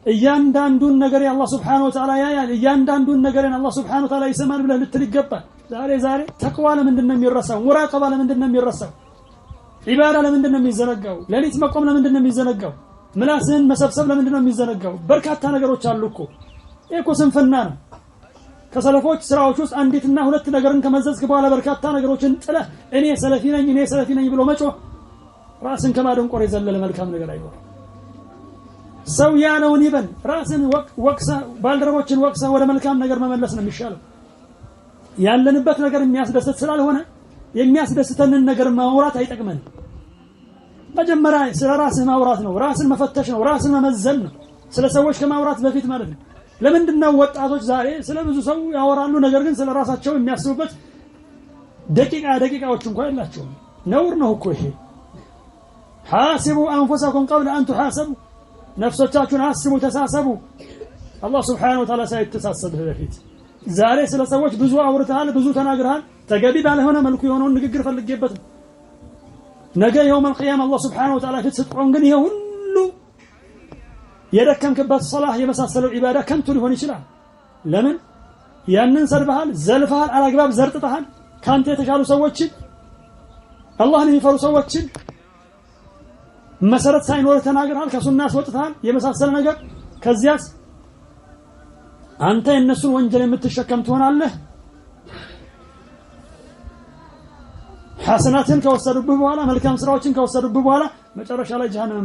እያንዳንዱን ነገር የአላህ Subhanahu Wa Ta'ala ያያል እያንዳንዱን ነገር የአላህ Subhanahu Wa Ta'ala ይሰማል ብለህ ልትል ይገባል ዛሬ ተቅዋ ለምንድነው የሚረሳው ሙራቀባ ለምንድነው የሚረሳው ዒባዳ ለምንድነው የሚዘነጋው ለሊት መቆም ለምንድነው የሚዘነጋው ምላስን መሰብሰብ ለምንድነው የሚዘነጋው በርካታ ነገሮች አሉ እኮ እኮ ስንፍና ነው ከሰለፎች ስራዎች ውስጥ አንዲትና ሁለት ነገርን ከመዘዝክ በኋላ በርካታ ነገሮችን ጥለህ እኔ ሰለፊ ነኝ ብሎ መጮህ ራስን ከማደንቆር የዘለለ መልካም ነገር አይኖርም ሰው ያለውን ይበል ራስን ወቅሳ ባልደረቦችን ወቅሳ ወደ መልካም ነገር መመለስ ነው የሚሻለው ያለንበት ነገር የሚያስደስት ስላልሆነ የሚያስደስተንን ነገር ማውራት አይጠቅመን መጀመሪያ ስለ ራስህ ማውራት ነው ራስን መፈተሽ ነው ራስን መመዘን ነው ስለ ሰዎች ከማውራት በፊት ማለት ነው ለምንድነው ወጣቶች ዛሬ ስለ ብዙ ሰው ያወራሉ ነገር ግን ስለ ራሳቸው የሚያስቡበት ደቂቃዎች እንኳን የላቸውም ነውር ነው እኮ ይሄ حاسبوا انفسكم قبل ان تحاسبوا ነፍሶቻችሁን አስቡ ተሳሰቡ አላህ Subhanahu Wa Ta'ala ሳይተሳሰብህ በፊት ዛሬ ስለ ሰዎች ብዙ አውርተሃል ብዙ ተናግረሃል ተገቢ ባልሆነ መልኩ የሆነውን ንግግር ፈልጌበት ነገ يوم القيامه አላህ Subhanahu Wa Ta'ala ስትቆም ግን ይሄ ሁሉ የደከምክበት ሶላህ የመሳሰለው ዒባዳ ከንቱ ሊሆን ይችላል ለምን ያንን ሰርበሃል ዘልፈሃል አላግባብ ዘርጥተሃል ካንተ የተሻሉ ሰዎችን አላህን የሚፈሩ ሰዎችን መሰረት ሳይኖር ተናግረሃል ከሱና አስወጥተሃል የመሳሰለ ነገር ከዚያስ አንተ የነሱን ወንጀል የምትሸከም ትሆናለህ ሐሰናትን ከወሰዱብህ በኋላ መልካም ስራዎችን ከወሰዱብህ በኋላ መጨረሻ ላይ ጀሃነም